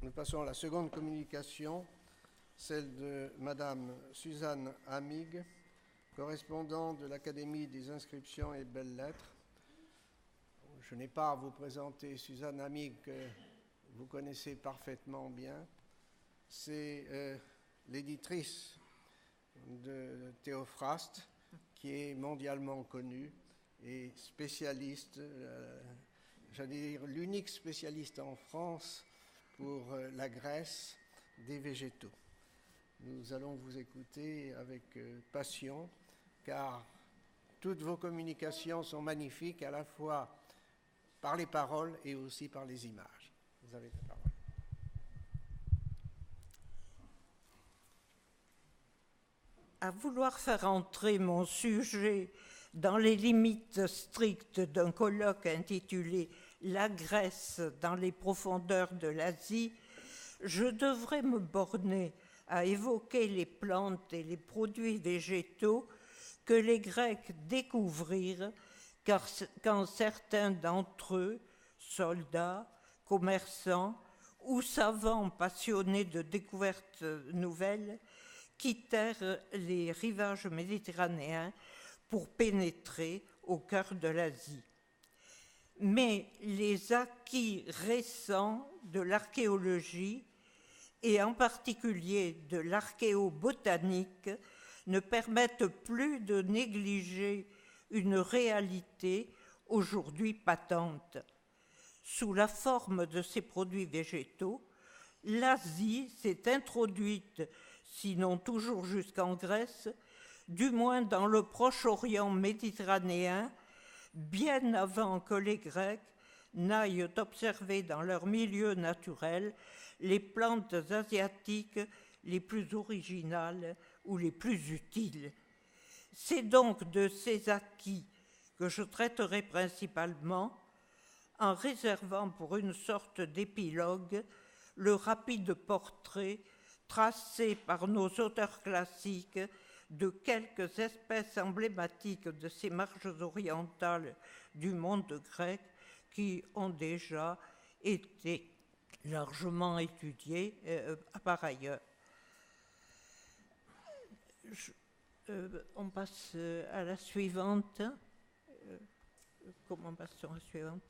Nous passons à la seconde communication, celle de Madame Suzanne Amig, correspondante de l'Académie des inscriptions et belles-lettres. Je n'ai pas à vous présenter Suzanne Amig, que vous connaissez parfaitement bien. C'est l'éditrice de Théophraste, qui est mondialement connue et spécialiste, j'allais dire l'unique spécialiste en France pour la graisse des végétaux. Nous allons vous écouter avec passion, car toutes vos communications sont magnifiques, à la fois par les paroles et aussi par les images. Vous avez la parole. À vouloir faire entrer mon sujet dans les limites strictes d'un colloque intitulé « La Grèce dans les profondeurs de l'Asie », je devrais me borner à évoquer les plantes et les produits végétaux que les Grecs découvrirent quand certains d'entre eux, soldats, commerçants ou savants passionnés de découvertes nouvelles, quittèrent les rivages méditerranéens pour pénétrer au cœur de l'Asie. Mais les acquis récents de l'archéologie, et en particulier de l'archéobotanique, ne permettent plus de négliger une réalité aujourd'hui patente. Sous la forme de ces produits végétaux, l'Asie s'est introduite, sinon toujours jusqu'en Grèce, du moins dans le Proche-Orient méditerranéen, bien avant que les Grecs n'aillent observer dans leur milieu naturel les plantes asiatiques les plus originales ou les plus utiles. C'est donc de ces acquis que je traiterai principalement, en réservant pour une sorte d'épilogue le rapide portrait tracé par nos auteurs classiques de quelques espèces emblématiques de ces marges orientales du monde grec qui ont déjà été largement étudiées par ailleurs. On passe à la suivante. Comment passe-t-on à la suivante?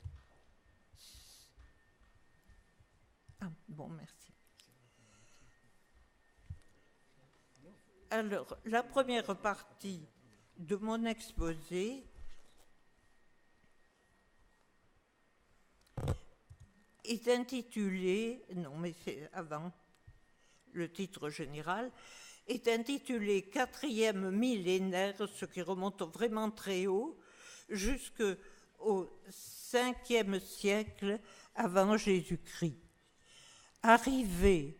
Ah, bon, merci. Alors, la première partie de mon exposé est intitulée, non mais c'est avant, le titre général, est intitulé « Quatrième millénaire », ce qui remonte vraiment très haut, jusqu'au 5e siècle avant Jésus-Christ. Arrivé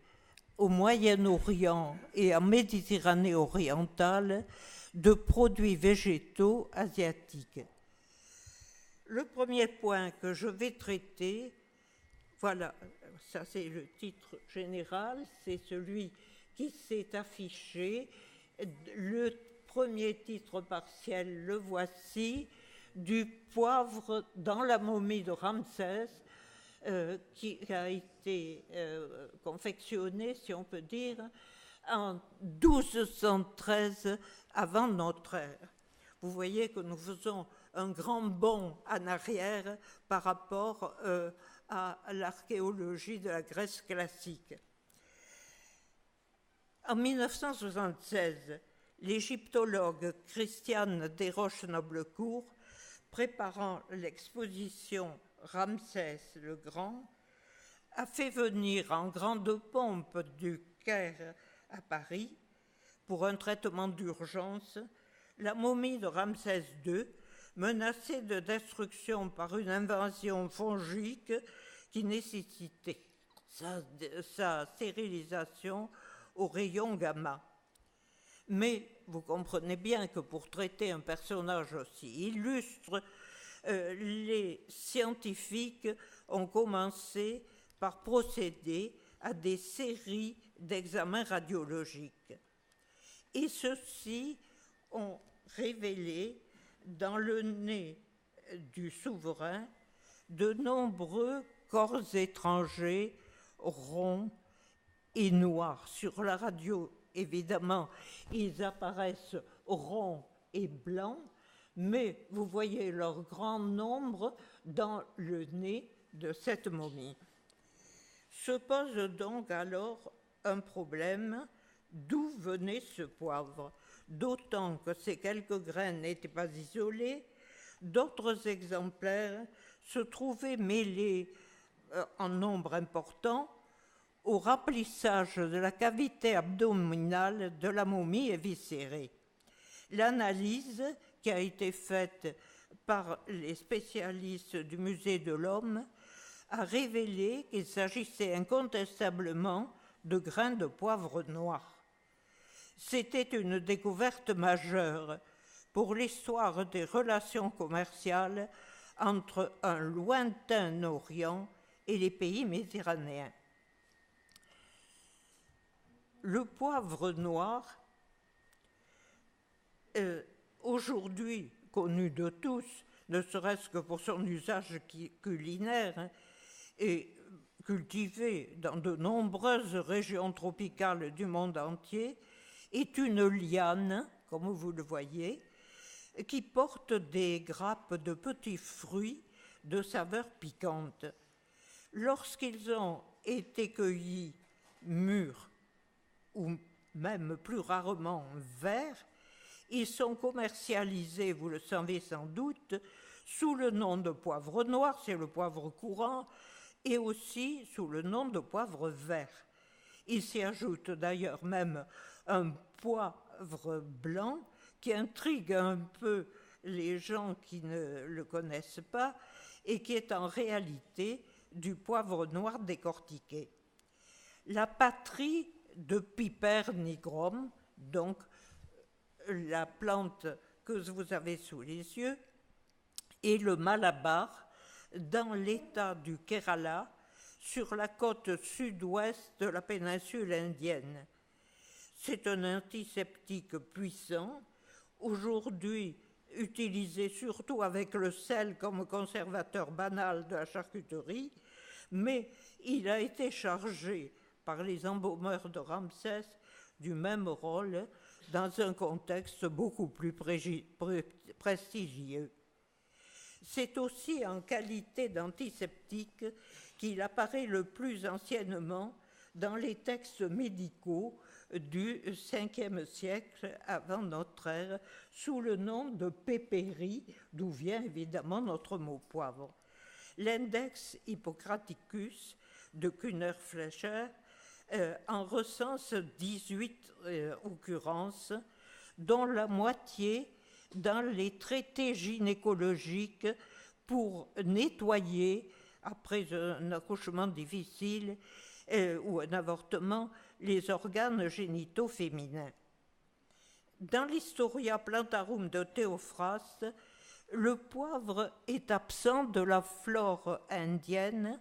au Moyen-Orient et en Méditerranée orientale de produits végétaux asiatiques. Le premier point que je vais traiter, voilà, ça c'est le titre général, c'est celui qui s'est affiché. Le premier titre partiel, le voici, du poivre dans la momie de Ramsès, qui a été confectionné, si on peut dire, en 1213 avant notre ère. Vous voyez que nous faisons un grand bond en arrière par rapport à l'archéologie de la Grèce classique. En 1976, l'égyptologue Christiane Desroches-Noblecourt, préparant l'exposition Ramsès le Grand, a fait venir en grande pompe du Caire à Paris, pour un traitement d'urgence, la momie de Ramsès II, menacée de destruction par une invasion fongique qui nécessitait sa stérilisation aux rayons gamma. Mais vous comprenez bien que pour traiter un personnage aussi illustre, les scientifiques ont commencé par procéder à des séries d'examens radiologiques. Et ceux-ci ont révélé dans le nez du souverain de nombreux corps étrangers ronds et noirs. Sur la radio, évidemment, ils apparaissent ronds et blancs, mais vous voyez leur grand nombre dans le nez de cette momie. Se pose donc alors un problème: d'où venait ce poivre? D'autant que ces quelques graines n'étaient pas isolées, d'autres exemplaires se trouvaient mêlés en nombre important au remplissage de la cavité abdominale de la momie éviscérée. L'analyse qui a été faite par les spécialistes du musée de l'Homme a révélé qu'il s'agissait incontestablement de grains de poivre noir. C'était une découverte majeure pour l'histoire des relations commerciales entre un lointain Orient et les pays méditerranéens. Le poivre noir, aujourd'hui connu de tous, ne serait-ce que pour son usage culinaire, et cultivé dans de nombreuses régions tropicales du monde entier, est une liane, comme vous le voyez, qui porte des grappes de petits fruits de saveur piquante. Lorsqu'ils ont été cueillis mûrs, ou même plus rarement verts, ils sont commercialisés, vous le savez sans doute, sous le nom de poivre noir, c'est le poivre courant, et aussi sous le nom de poivre vert. Il s'y ajoute d'ailleurs même un poivre blanc qui intrigue un peu les gens qui ne le connaissent pas et qui est en réalité du poivre noir décortiqué. La patrie de Piper nigrum, donc la plante que vous avez sous les yeux, et le Malabar, dans l'état du Kerala, sur la côte sud-ouest de la péninsule indienne. C'est un antiseptique puissant, aujourd'hui utilisé surtout avec le sel comme conservateur banal de la charcuterie, mais il a été chargé par les embaumeurs de Ramsès du même rôle dans un contexte beaucoup plus prestigieux. C'est aussi en qualité d'antiseptique qu'il apparaît le plus anciennement dans les textes médicaux du 5e siècle avant notre ère, sous le nom de pépérie, d'où vient évidemment notre mot poivre. L'index Hippocraticus de Kühner-Fleischer en recense 18 occurrences, dont la moitié dans les traités gynécologiques pour nettoyer, après un accouchement difficile ou un avortement, les organes génitaux féminins. Dans l'Historia Plantarum de Théophraste, le poivre est absent de la flore indienne,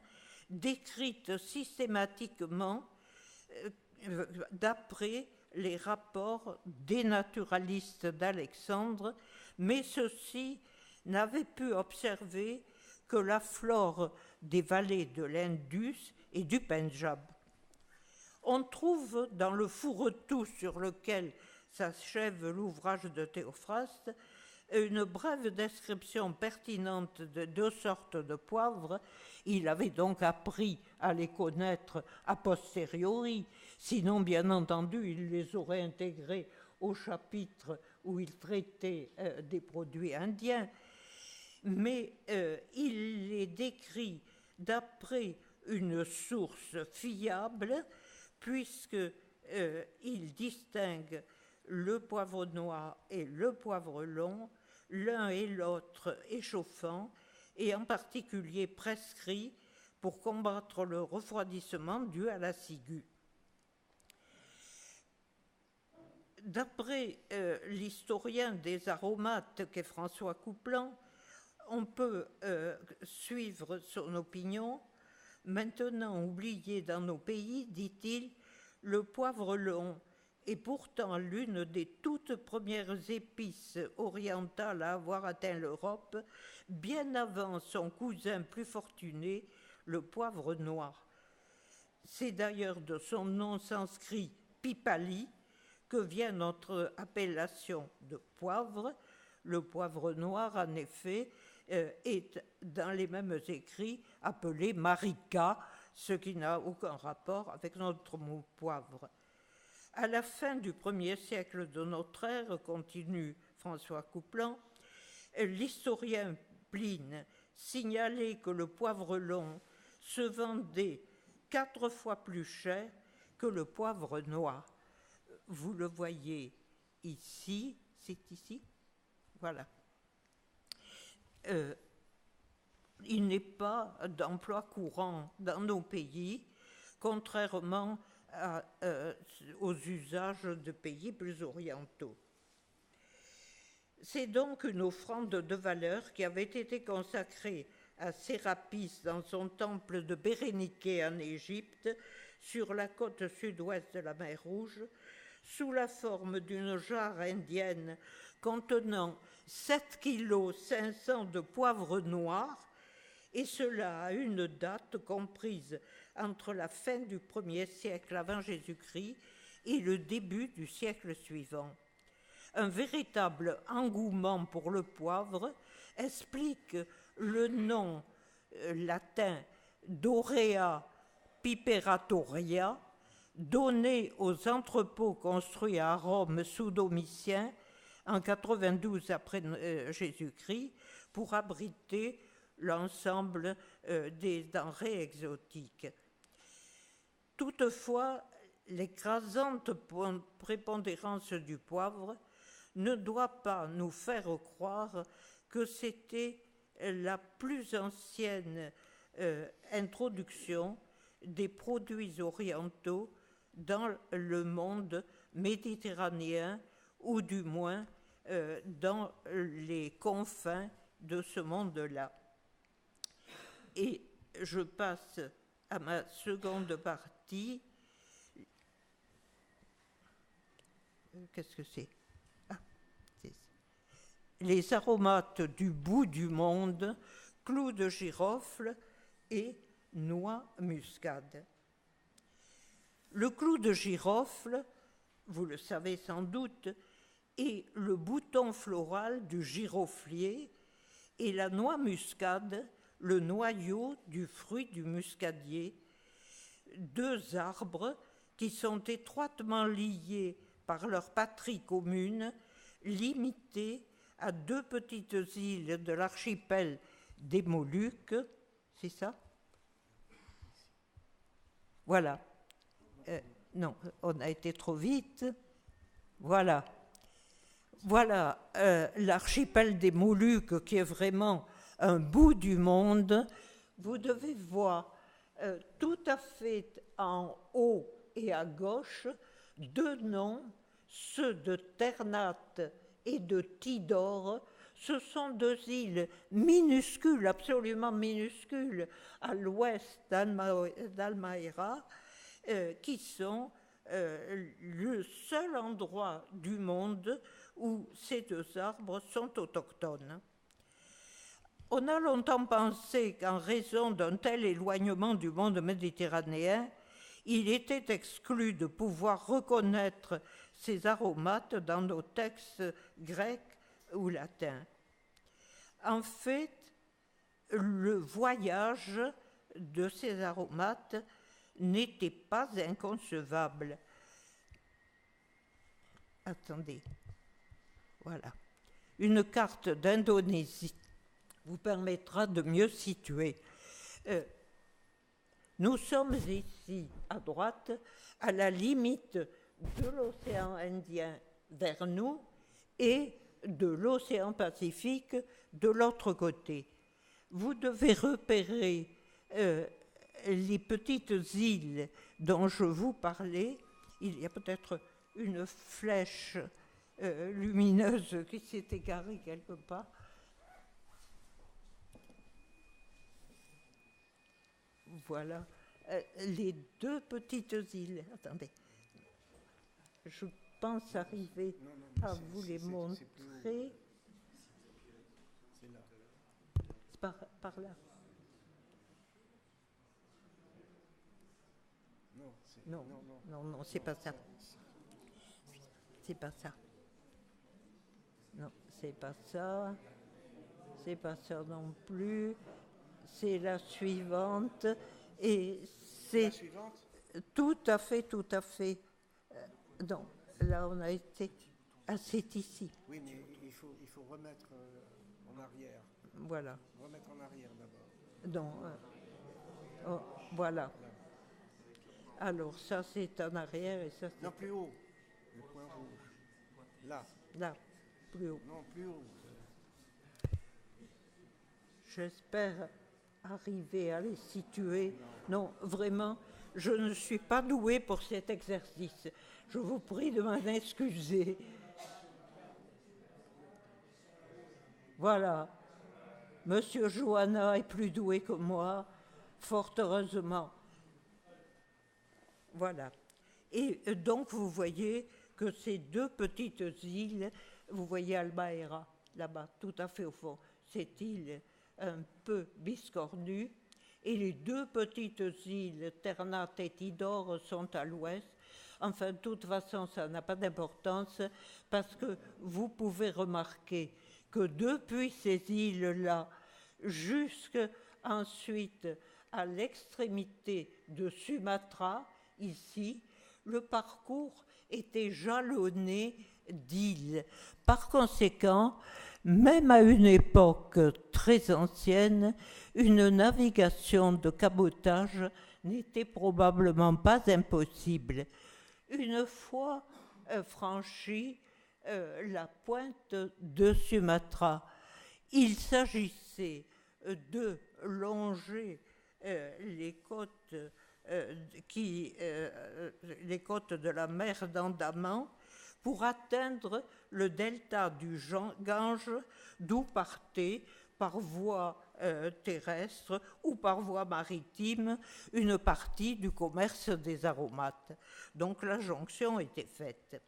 décrite systématiquement d'après les rapports des naturalistes d'Alexandre, mais ceux-ci n'avaient pu observer que la flore des vallées de l'Indus et du Pendjab. On trouve dans le fourre-tout sur lequel s'achève l'ouvrage de Théophraste une brève description pertinente de deux sortes de poivres. Il avait donc appris à les connaître a posteriori, sinon bien entendu il les aurait intégrés au chapitre où il traitait des produits indiens, mais il les décrit d'après une source fiable, puisqu'il distingue le poivre noir et le poivre long, l'un et l'autre échauffant, et en particulier prescrit pour combattre le refroidissement dû à la ciguë. D'après l'historien des aromates qu'est François Couplan, on peut suivre son opinion. Maintenant oublié dans nos pays, dit-il, le poivre long est pourtant l'une des toutes premières épices orientales à avoir atteint l'Europe, bien avant son cousin plus fortuné, le poivre noir. C'est d'ailleurs de son nom sanskrit Pipali que vient notre appellation de poivre. Le poivre noir, en effet, est dans les mêmes écrits appelé marika, ce qui n'a aucun rapport avec notre mot poivre. À la fin du 1er siècle de notre ère, continue François Couplan, l'historien Pline signalait que le poivre long se vendait 4 fois plus cher que le poivre noir. Vous le voyez ici, c'est ici, voilà. Il n'est pas d'emploi courant dans nos pays, contrairement aux usages de pays plus orientaux. C'est donc une offrande de valeur qui avait été consacrée à Sérapis dans son temple de Béréniké en Égypte, sur la côte sud-ouest de la mer Rouge, sous la forme d'une jarre indienne contenant 7,5 kg de poivre noir, et cela à une date comprise entre la fin du 1er siècle avant Jésus-Christ et le début du siècle suivant. Un véritable engouement pour le poivre explique le nom latin d'Aurea piperatoria, donné aux entrepôts construits à Rome sous Domitien en 92 après Jésus-Christ pour abriter l'ensemble des denrées exotiques. Toutefois, l'écrasante prépondérance du poivre ne doit pas nous faire croire que c'était la plus ancienne introduction des produits orientaux dans le monde méditerranéen, ou du moins dans les confins de ce monde-là. Et je passe à ma seconde partie. Qu'est-ce que c'est ? C'est ça. Les aromates du bout du monde, clous de girofle et noix muscade. Le clou de girofle, vous le savez sans doute, est le bouton floral du giroflier, et la noix muscade, le noyau du fruit du muscadier, 2 arbres qui sont étroitement liés par leur patrie commune, limités à 2 petites îles de l'archipel des Moluques. C'est ça ? Voilà. Non, on a été trop vite. Voilà. Voilà l'archipel des Moluques qui est vraiment un bout du monde. Vous devez voir tout à fait en haut et à gauche 2 noms, ceux de Ternate et de Tidore. Ce sont 2 îles minuscules, absolument minuscules, à l'ouest d'Halmahera, qui sont le seul endroit du monde où ces 2 arbres sont autochtones. On a longtemps pensé qu'en raison d'un tel éloignement du monde méditerranéen, il était exclu de pouvoir reconnaître ces aromates dans nos textes grecs ou latins. En fait, le voyage de ces aromates n'était pas inconcevable. Attendez, voilà. Une carte d'Indonésie vous permettra de mieux situer. Nous sommes ici, à droite, à la limite de l'océan Indien vers nous et de l'océan Pacifique de l'autre côté. Vous devez repérer les petites îles dont je vous parlais. Il y a peut-être une flèche lumineuse qui s'est égarée quelque part. Voilà les 2 petites îles. Attendez, je pense arriver à vous les montrer. C'est par là. Non, non, c'est pas ça. C'est pas ça. Non, c'est pas ça. C'est pas ça non plus. C'est la suivante. Et c'est... La suivante? Tout à fait, tout à fait. Non, là on a été... Ah, c'est ici. Oui, mais il faut remettre en arrière. Voilà. Remettre en arrière d'abord. Non. Oh, voilà. Alors, ça c'est en arrière et ça c'est... Non, plus haut. Le point rouge. Là. Là, plus haut. Non, plus haut. J'espère arriver à les situer. Non, vraiment, je ne suis pas douée pour cet exercice. Je vous prie de m'en excuser. Voilà. Monsieur Joanna est plus doué que moi, fort heureusement. Voilà. Et donc, vous voyez que ces deux petites îles, vous voyez Albaera, là-bas, tout à fait au fond, cette île un peu biscornue, et les deux petites îles, Ternat et Tidor, sont à l'ouest. Enfin, de toute façon, ça n'a pas d'importance, parce que vous pouvez remarquer que depuis ces îles-là, jusque ensuite à l'extrémité de Sumatra, ici, le parcours était jalonné d'îles. Par conséquent, même à une époque très ancienne, une navigation de cabotage n'était probablement pas impossible. Une fois franchie la pointe de Sumatra, il s'agissait de longer les côtes de la mer d'Andaman pour atteindre le delta du Gange, d'où partait par voie terrestre ou par voie maritime une partie du commerce des aromates. Donc la jonction était faite.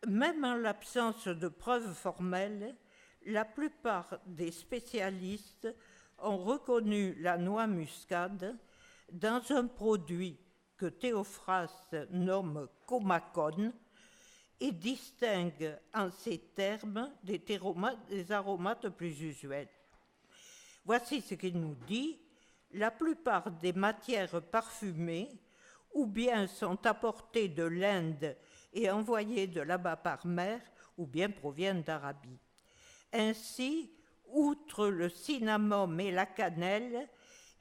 Même en l'absence de preuves formelles, la plupart des spécialistes ont reconnu la noix muscade dans un produit que Théophraste nomme comacone et distingue en ces termes des aromates plus usuels. Voici ce qu'il nous dit. La plupart des matières parfumées ou bien sont apportées de l'Inde et envoyées de là-bas par mer, ou bien proviennent d'Arabie. Ainsi, outre le cinnamome et la cannelle,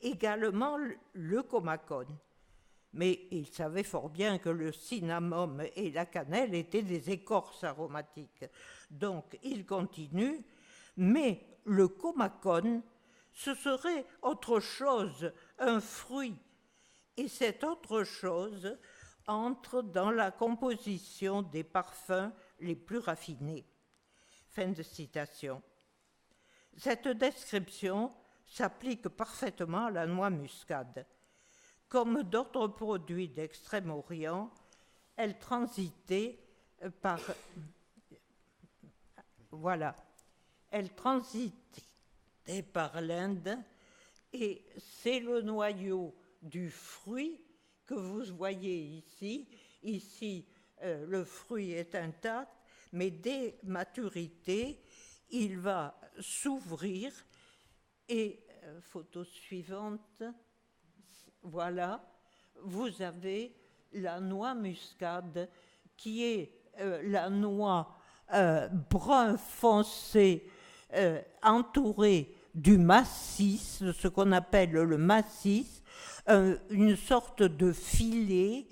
également le comacone. Mais il savait fort bien que le cinnamome et la cannelle étaient des écorces aromatiques. Donc, il continue, mais le comacone, ce serait autre chose, un fruit. Et cette autre chose entre dans la composition des parfums les plus raffinés. Fin de citation. Cette description s'applique parfaitement à la noix muscade. Comme d'autres produits d'Extrême-Orient, elle transitait par... Voilà. Elle transitait par l'Inde et c'est le noyau du fruit que vous voyez ici. Ici, le fruit est intact, mais dès maturité, il va s'ouvrir et, photo suivante, voilà, vous avez la noix muscade qui est la noix brun foncé entourée du massis, de ce qu'on appelle le massis, une sorte de filet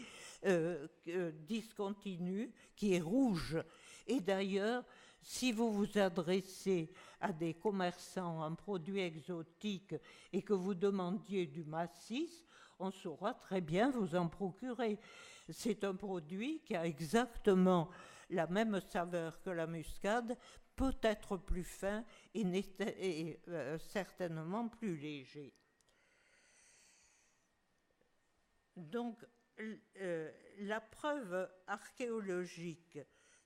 discontinu qui est rouge. Et d'ailleurs, si vous vous adressez à des commerçants en produits exotiques et que vous demandiez du massis, on saura très bien vous en procurer. C'est un produit qui a exactement la même saveur que la muscade, peut-être plus fin et certainement plus léger. Donc, la preuve archéologique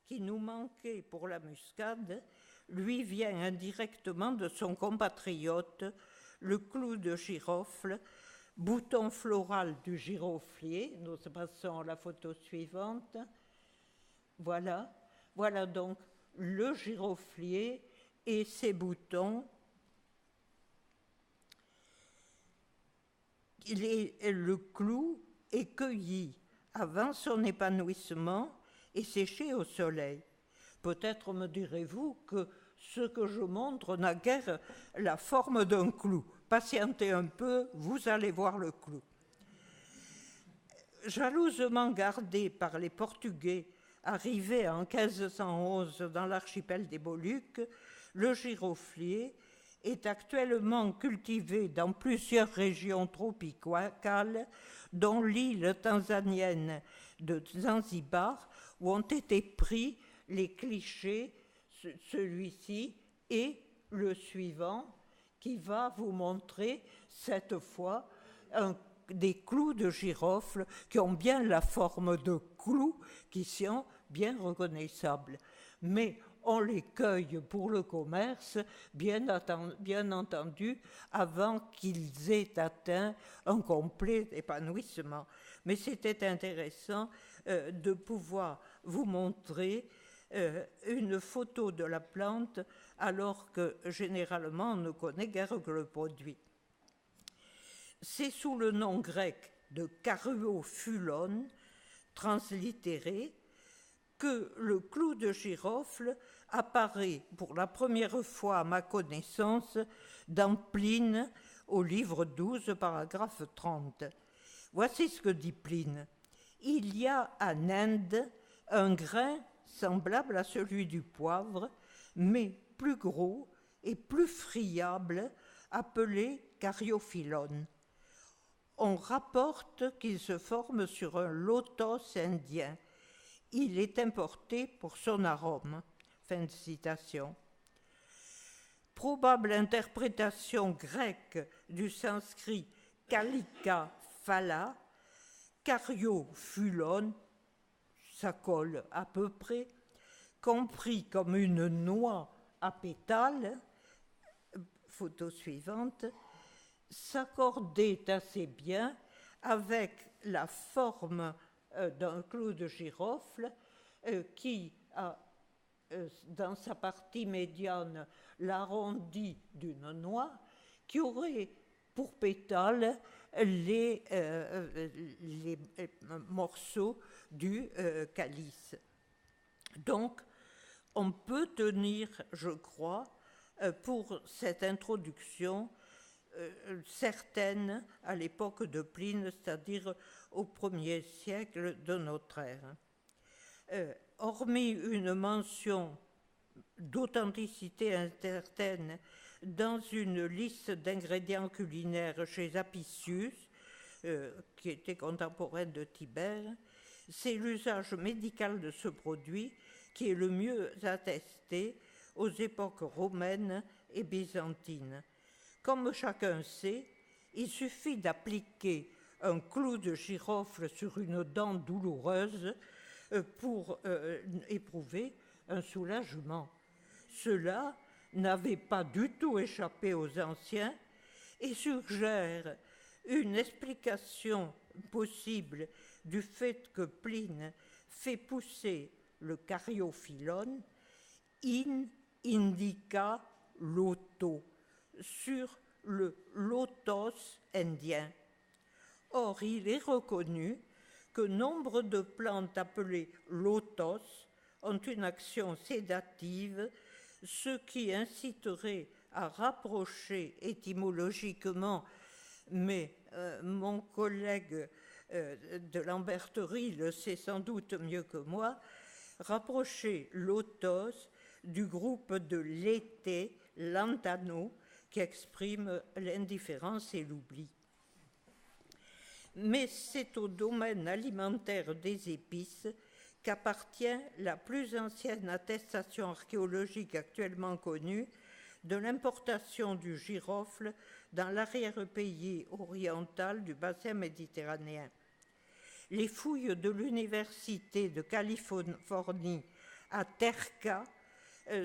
qui nous manquait pour la muscade lui vient indirectement de son compatriote, le clou de girofle, bouton floral du giroflier. Nous passons à la photo suivante. Voilà, voilà donc le giroflier et ses boutons. Le clou est cueilli avant son épanouissement et séché au soleil. Peut-être me direz-vous que ce que je montre n'a guère la forme d'un clou. Patientez un peu, vous allez voir le clou. Jalousement gardé par les Portugais arrivés en 1511 dans l'archipel des Moluques, le giroflier est actuellement cultivé dans plusieurs régions tropicales, dont l'île tanzanienne de Zanzibar, où ont été pris les clichés, celui-ci et le suivant, qui va vous montrer cette fois des clous de girofle qui ont bien la forme de clous, qui sont bien reconnaissables. Mais on les cueille pour le commerce, bien entendu, avant qu'ils aient atteint un complet épanouissement. Mais c'était intéressant de pouvoir vous montrer une photo de la plante, alors que généralement on ne connaît guère que le produit. C'est sous le nom grec de Caryophyllon, translittéré, que le clou de girofle apparaît pour la première fois à ma connaissance dans Pline, au livre 12, paragraphe 30. Voici ce que dit Pline. Il y a en Inde un grain semblable à celui du poivre, mais plus gros et plus friable, appelé Caryophyllon. On rapporte qu'il se forme sur un lotos indien. Il est importé pour son arôme. Fin de citation. Probable interprétation grecque du sanskrit kalika phala, Caryophyllon, ça colle à peu près, compris comme une noix à pétales, photo suivante, s'accordait assez bien avec la forme d'un clou de girofle qui a dans sa partie médiane l'arrondi d'une noix, qui aurait pour pétales les morceaux du calice. Donc, on peut tenir, je crois, pour cette introduction certaine à l'époque de Pline, c'est-à-dire au 1er siècle de notre ère. Hormis une mention d'authenticité incertaine dans une liste d'ingrédients culinaires chez Apicius, qui était contemporain de Tibère, c'est l'usage médical de ce produit qui est le mieux attesté aux époques romaines et byzantines. Comme chacun sait, il suffit d'appliquer un clou de girofle sur une dent douloureuse pour éprouver un soulagement. Cela n'avait pas du tout échappé aux anciens et suggère une explication possible du fait que Pline fait pousser le Caryophyllon in indica loto, sur le lotos indien. Or, il est reconnu que nombre de plantes appelées lotos ont une action sédative, ce qui inciterait à rapprocher étymologiquement, mais mon collègue de Lamberterie le sait sans doute mieux que moi, rapprocher lotos du groupe de l'été, lantano, qui exprime l'indifférence et l'oubli. Mais c'est au domaine alimentaire des épices qu'appartient la plus ancienne attestation archéologique actuellement connue de l'importation du girofle dans l'arrière-pays oriental du bassin méditerranéen. Les fouilles de l'Université de Californie à Terqa,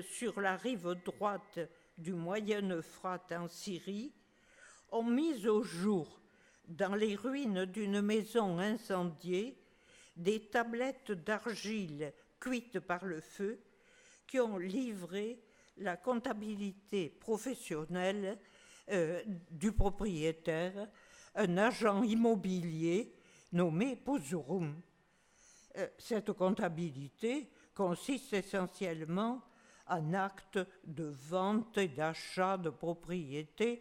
sur la rive droite du Moyen Euphrate en Syrie, ont mis au jour dans les ruines d'une maison incendiée, des tablettes d'argile cuites par le feu qui ont livré la comptabilité professionnelle du propriétaire, un agent immobilier nommé Puzurum. Cette comptabilité consiste essentiellement en actes de vente et d'achat de propriétés,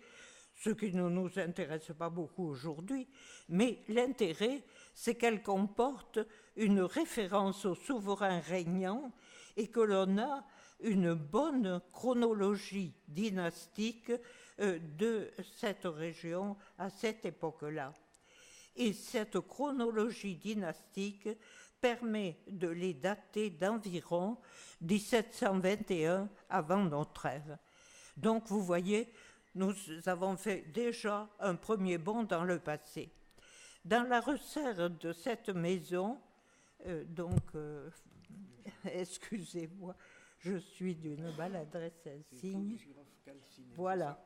ce qui ne nous intéresse pas beaucoup aujourd'hui, mais l'intérêt, c'est qu'elle comporte une référence au souverain régnant et que l'on a une bonne chronologie dynastique de cette région à cette époque-là. Et cette chronologie dynastique permet de les dater d'environ 1721 avant notre ère. Donc vous voyez, nous avons fait déjà un premier bond dans le passé. Dans la resserre de cette maison, excusez-moi, je suis d'une maladresse insigne. Voilà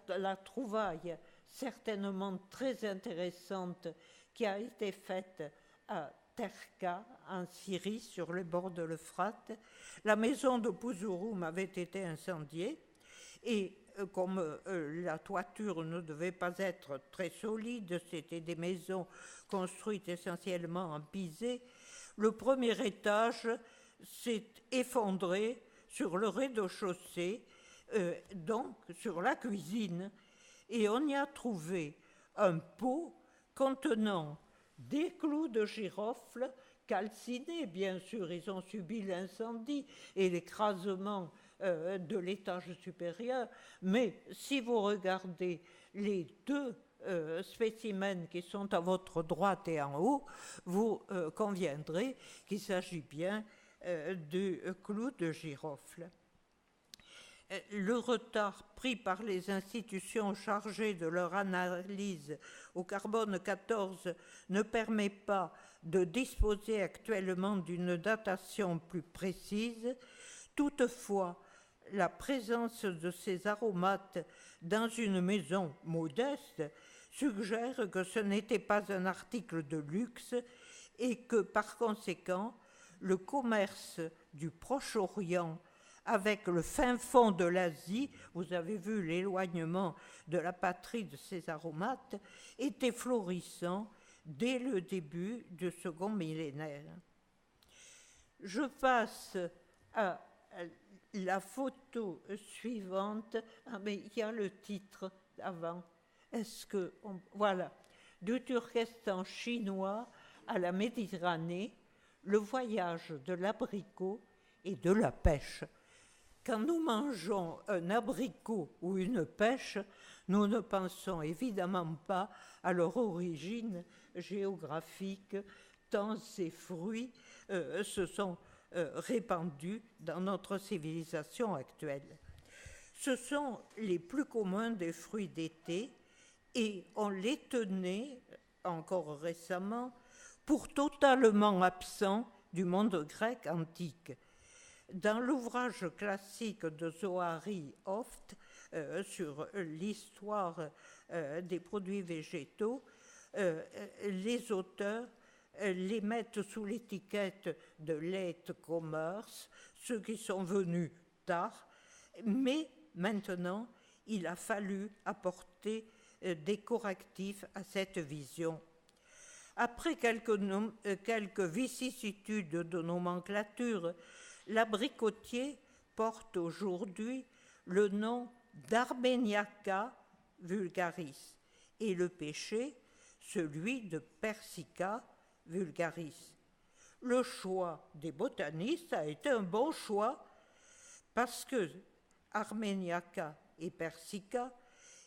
la trouvaille certainement très intéressante qui a été faite à Terka, en Syrie, sur le bord de l'Euphrate. La maison de Puzurum avait été incendiée et comme la toiture ne devait pas être très solide, c'était des maisons construites essentiellement en pisé, le premier étage s'est effondré sur le rez-de-chaussée, donc sur la cuisine, et on y a trouvé un pot contenant des clous de girofle calcinés, bien sûr, ils ont subi l'incendie et l'écrasement de l'étage supérieur, mais si vous regardez les deux spécimens qui sont à votre droite et en haut, vous conviendrez qu'il s'agit bien du clou de girofle. Le retard pris par les institutions chargées de leur analyse au carbone 14 ne permet pas de disposer actuellement d'une datation plus précise. Toutefois, la présence de ces aromates dans une maison modeste suggère que ce n'était pas un article de luxe et que, par conséquent, le commerce du Proche-Orient avec le fin fond de l'Asie, vous avez vu l'éloignement de la patrie de ces aromates, était florissant dès le début du second millénaire. Je passe à la photo suivante. Ah, mais il y a le titre avant. Voilà. Du Turkestan chinois à la Méditerranée, le voyage de l'abricot et de la pêche. Quand nous mangeons un abricot ou une pêche, nous ne pensons évidemment pas à leur origine géographique, tant ces fruits se sont répandus dans notre civilisation actuelle. Ce sont les plus communs des fruits d'été et on les tenait, encore récemment, pour totalement absents du monde grec antique. Dans l'ouvrage classique de Zohari Oft sur l'histoire des produits végétaux, les auteurs les mettent sous l'étiquette de late commerce, ceux qui sont venus tard, mais maintenant il a fallu apporter des correctifs à cette vision. Après quelques vicissitudes de nomenclature, l'abricotier porte aujourd'hui le nom d'Armeniaca vulgaris et le pêcher celui de Persica vulgaris. Le choix des botanistes a été un bon choix parce que Armeniaca et Persica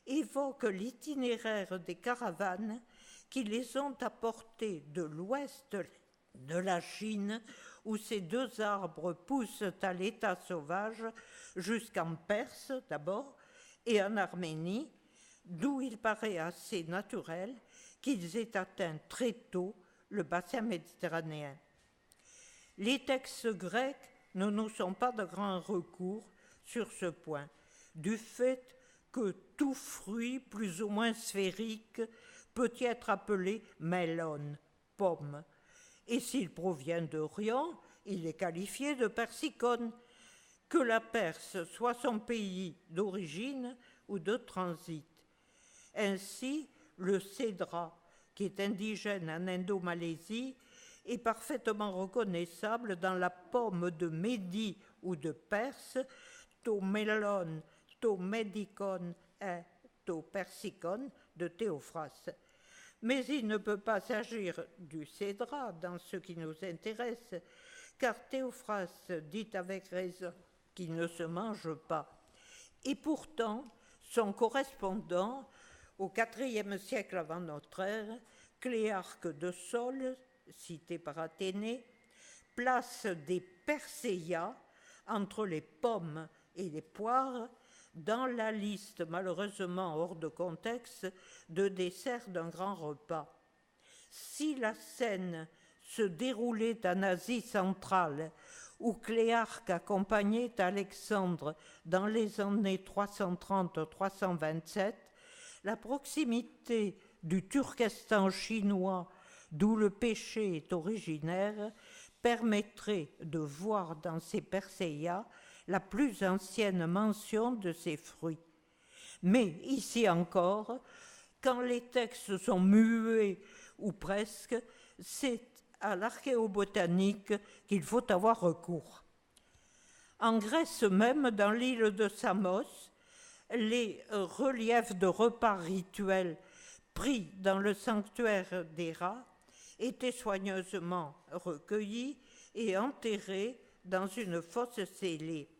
évoquent l'itinéraire des caravanes qui les ont apportés de l'ouest de la Chine, où ces deux arbres poussent à l'état sauvage, jusqu'en Perse d'abord, et en Arménie, d'où il paraît assez naturel qu'ils aient atteint très tôt le bassin méditerranéen. Les textes grecs ne nous sont pas de grand recours sur ce point, du fait que tout fruit plus ou moins sphérique peut être appelé melon, pomme. Et s'il provient d'Orient, il est qualifié de persicone, que la Perse soit son pays d'origine ou de transit. Ainsi, le cédra, qui est indigène en Indo-Malaisie, est parfaitement reconnaissable dans la pomme de Médie ou de Perse, to melon, to médicone et to persicone de Théophraste. Mais il ne peut pas s'agir du cédra dans ce qui nous intéresse, car Théophraste dit avec raison qu'il ne se mange pas. Et pourtant, son correspondant, au IVe siècle avant notre ère, Cléarque de Sole, cité par Athénée, place des perséias entre les pommes et les poires dans la liste, malheureusement hors de contexte, de desserts d'un grand repas. Si la scène se déroulait en Asie centrale, où Cléarque accompagnait Alexandre dans les années 330-327, la proximité du Turkestan chinois, d'où le péché est originaire, permettrait de voir dans ces perséias la plus ancienne mention de ces fruits. Mais ici encore, quand les textes sont muets ou presque, c'est à l'archéobotanique qu'il faut avoir recours. En Grèce même, dans l'île de Samos, les reliefs de repas rituels pris dans le sanctuaire d'Héra étaient soigneusement recueillis et enterrés dans une fosse scellée.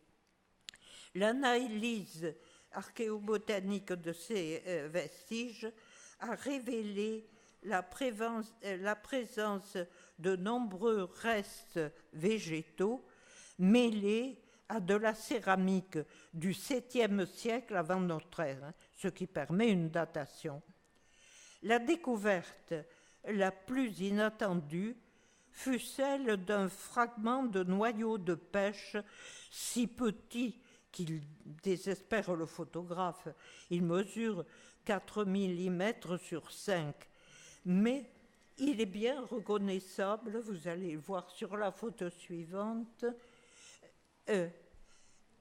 L'analyse archéobotanique de ces vestiges a révélé la présence de nombreux restes végétaux mêlés à de la céramique du 7e siècle avant notre ère, ce qui permet une datation. La découverte la plus inattendue fut celle d'un fragment de noyau de pêche si petit qu'il désespère le photographe. Il mesure 4 mm sur 5. Mais il est bien reconnaissable, vous allez le voir sur la photo suivante,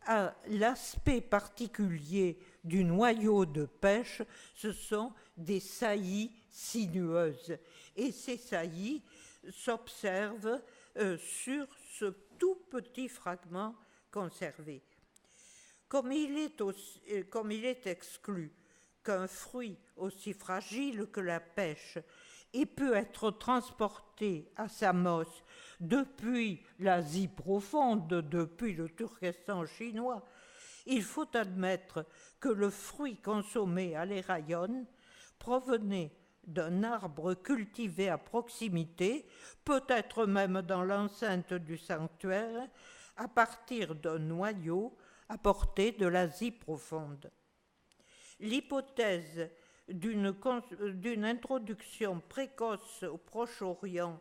à l'aspect particulier du noyau de pêche, ce sont des saillies sinueuses. Et ces saillies s'observent sur ce tout petit fragment conservé. Comme il est exclu qu'un fruit aussi fragile que la pêche ait pu être transporté à Samos depuis l'Asie profonde, depuis le Turkestan chinois, il faut admettre que le fruit consommé à l'Héraïon provenait d'un arbre cultivé à proximité, peut-être même dans l'enceinte du sanctuaire, à partir d'un noyau apporté de l'Asie profonde. L'hypothèse d'une introduction précoce au Proche-Orient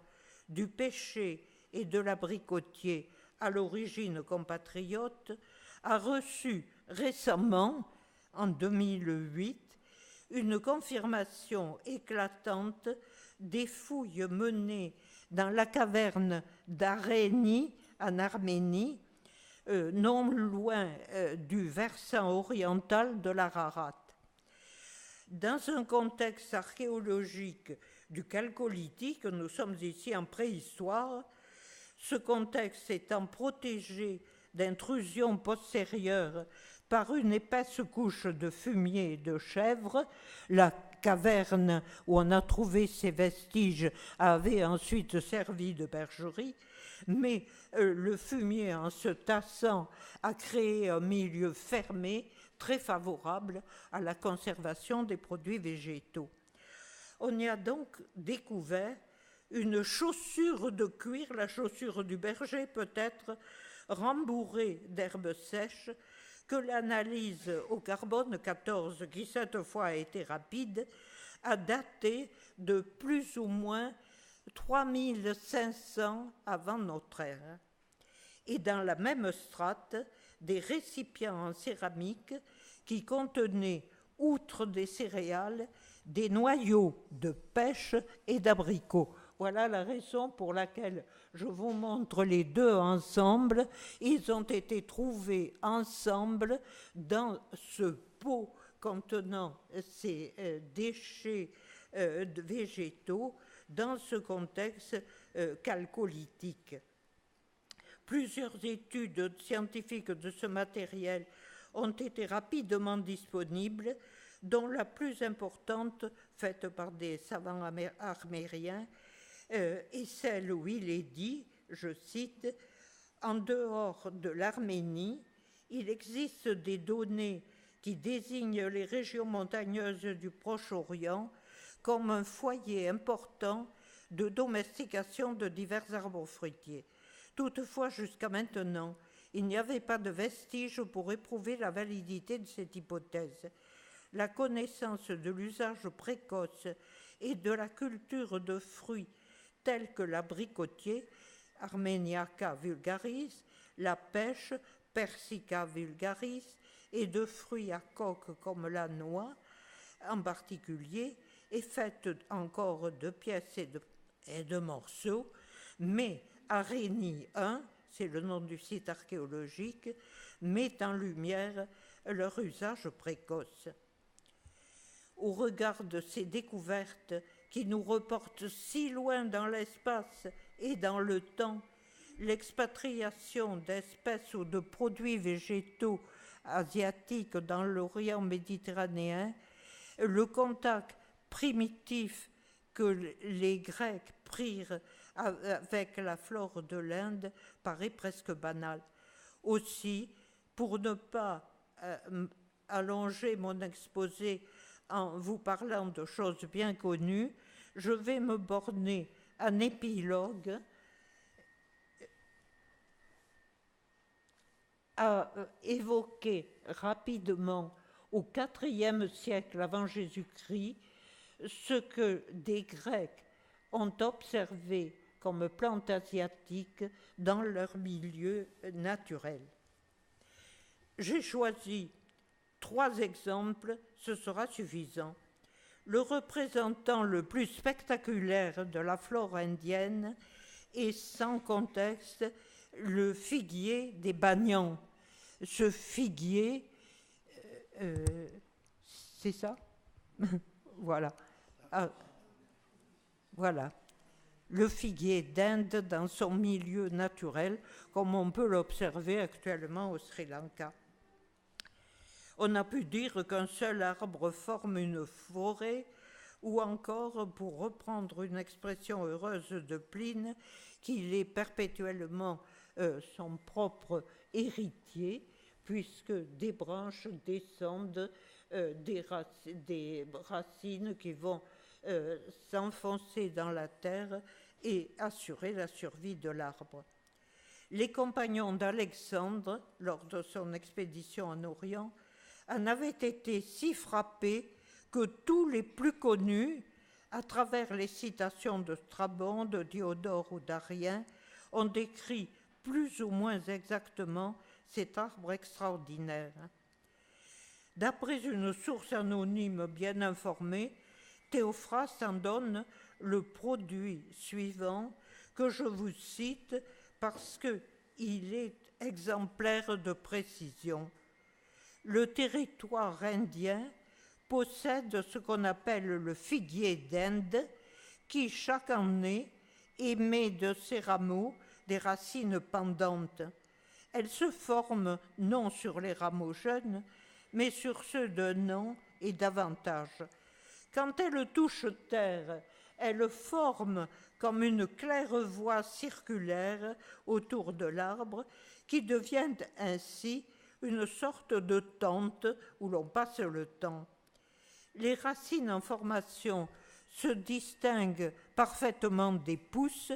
du pêcher et de l'abricotier à l'origine compatriote a reçu récemment, en 2008, une confirmation éclatante des fouilles menées dans la caverne d'Arénie en Arménie, non loin du versant oriental de l'Ararat. Dans un contexte archéologique du Chalcolithique, nous sommes ici en préhistoire, ce contexte étant protégé d'intrusions postérieures par une épaisse couche de fumier et de chèvre, la caverne où on a trouvé ces vestiges avait ensuite servi de bergerie, mais le fumier, en se tassant, a créé un milieu fermé très favorable à la conservation des produits végétaux. On y a donc découvert une chaussure de cuir, la chaussure du berger peut-être, rembourrée d'herbes sèches, que l'analyse au carbone 14, qui cette fois a été rapide, a daté de plus ou moins 3500 avant notre ère. Et dans la même strate, des récipients en céramique qui contenaient, outre des céréales, des noyaux de pêche et d'abricots. Voilà la raison pour laquelle je vous montre les deux ensemble. Ils ont été trouvés ensemble dans ce pot contenant ces déchets végétaux dans ce contexte chalcolithique. Plusieurs études scientifiques de ce matériel ont été rapidement disponibles, dont la plus importante, faite par des savants arméniens, est celle où il est dit, je cite, « En dehors de l'Arménie, il existe des données qui désignent les régions montagneuses du Proche-Orient comme un foyer important de domestication de divers arbres fruitiers. Toutefois, jusqu'à maintenant, il n'y avait pas de vestiges pour éprouver la validité de cette hypothèse. La connaissance de l'usage précoce et de la culture de fruits tels que l'abricotier, Armeniaca vulgaris, la pêche, Persica vulgaris, et de fruits à coque comme la noix, en particulier, est faite encore de pièces et de morceaux, mais Arénie 1, c'est le nom du site archéologique, met en lumière leur usage précoce. Au regard de ces découvertes qui nous reportent si loin dans l'espace et dans le temps, l'expatriation d'espèces ou de produits végétaux asiatiques dans l'Orient méditerranéen, le contact primitif que les Grecs prirent avec la flore de l'Inde paraît presque banal. Aussi, pour ne pas allonger mon exposé en vous parlant de choses bien connues, je vais me borner en épilogue à évoquer rapidement au IVe siècle avant Jésus-Christ ce que des Grecs ont observé comme plantes asiatiques dans leur milieu naturel. J'ai choisi 3 exemples, ce sera suffisant. Le représentant le plus spectaculaire de la flore indienne est sans contexte le figuier des Banyans. Ce figuier, c'est ça? Voilà. Voilà. Le figuier d'Inde dans son milieu naturel, comme on peut l'observer actuellement au Sri Lanka. On a pu dire qu'un seul arbre forme une forêt, ou encore, pour reprendre une expression heureuse de Pline, qu'il est perpétuellement son propre héritier, puisque des branches descendent des racines qui vont s'enfoncer dans la terre et assurer la survie de l'arbre. Les compagnons d'Alexandre, lors de son expédition en Orient, en avaient été si frappés que tous les plus connus, à travers les citations de Strabon, de Diodore ou d'Arien, ont décrit plus ou moins exactement cet arbre extraordinaire. D'après une source anonyme bien informée, Théophraste en donne le produit suivant que je vous cite parce qu'il est exemplaire de précision. Le territoire indien possède ce qu'on appelle le figuier d'Inde qui, chaque année, émet de ses rameaux des racines pendantes. Elles se forment non sur les rameaux jeunes, mais sur ceux d'un an et davantage. Quand elles touchent terre, elles forment comme une claire-voie circulaire autour de l'arbre qui devient ainsi une sorte de tente où l'on passe le temps. Les racines en formation se distinguent parfaitement des pousses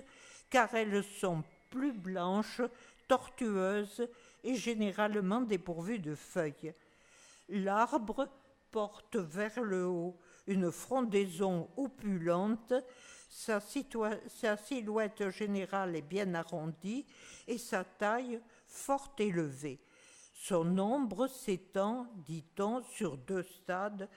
car elles sont plus blanches, tortueuses et généralement dépourvues de feuilles. L'arbre porte vers le haut une frondaison opulente, sa silhouette générale est bien arrondie et sa taille fort élevée. Son ombre s'étend, dit-on, sur 2 stades,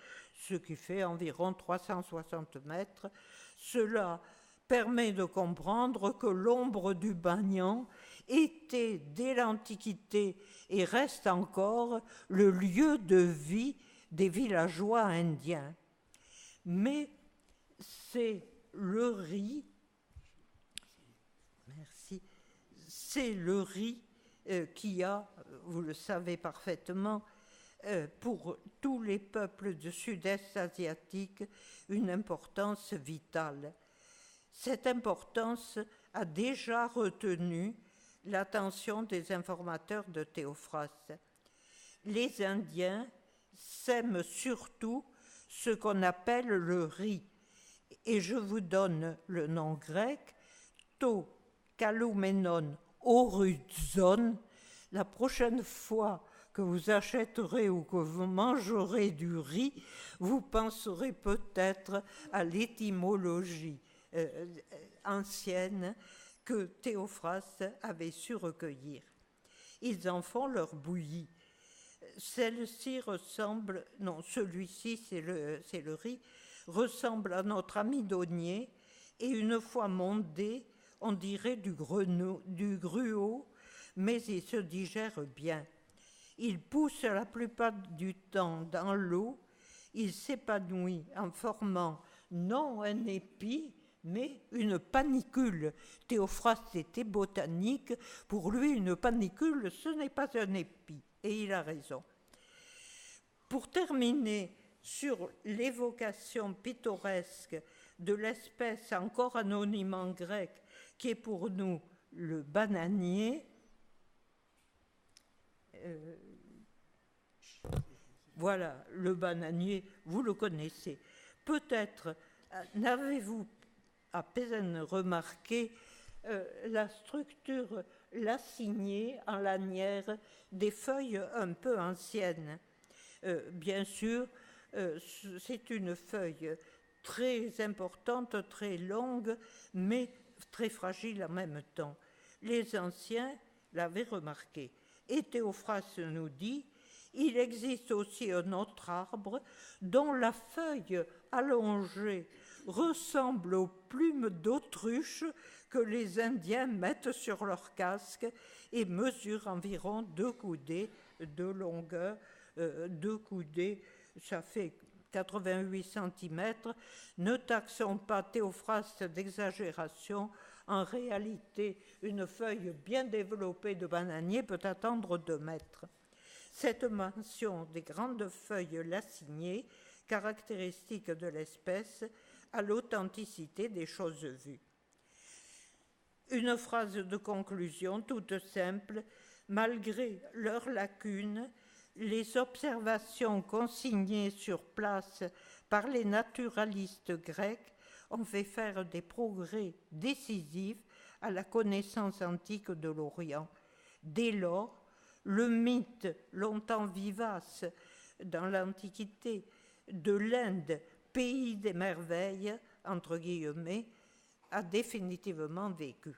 ce qui fait environ 360 mètres. Cela permet de comprendre que l'ombre du Banyan était dès l'Antiquité et reste encore le lieu de vie des villageois indiens. Mais c'est le riz, merci, c'est le riz qui a, vous le savez parfaitement, pour tous les peuples du sud-est asiatique, une importance vitale. Cette importance a déjà retenu l'attention des informateurs de Théophraste. Les Indiens sèment surtout ce qu'on appelle le riz, et je vous donne le nom grec, to kaloumenon oruzon. La prochaine fois que vous achèterez ou que vous mangerez du riz, vous penserez peut-être à l'étymologie ancienne que Théophraste avait su recueillir. Ils en font leur bouillie. Celle-ci ressemble, non, celui-ci, c'est le riz, ressemble à notre amidonnier et une fois mondé, on dirait du gruau, mais il se digère bien. Il pousse la plupart du temps dans l'eau, il s'épanouit en formant non un épi, mais une panicule. Théophraste était botanique, pour lui une panicule ce n'est pas un épi, et il a raison. Pour terminer sur l'évocation pittoresque de l'espèce encore anonyme en grec, qui est pour nous le bananier, voilà, le bananier, vous le connaissez. Peut-être n'avez-vous à peine remarqué la structure lacignée en lanière des feuilles un peu anciennes. Bien sûr, c'est une feuille très importante, très longue, mais très fragile en même temps. Les anciens l'avaient remarqué. Et Théophraste nous dit, il existe aussi un autre arbre dont la feuille allongée ressemble aux plumes d'autruche que les Indiens mettent sur leur casque et mesure environ 2 coudées de longueur. 2 coudées, ça fait 88 cm. Ne taxons pas Théophraste d'exagération. En réalité, une feuille bien développée de bananier peut atteindre 2 mètres. Cette mention des grandes feuilles lacignées, caractéristique de l'espèce, a l'authenticité des choses vues. Une phrase de conclusion toute simple, malgré leurs lacunes, les observations consignées sur place par les naturalistes grecs ont fait faire des progrès décisifs à la connaissance antique de l'Orient. Dès lors, le mythe, longtemps vivace dans l'Antiquité, de l'Inde, pays des merveilles, entre guillemets, a définitivement vécu.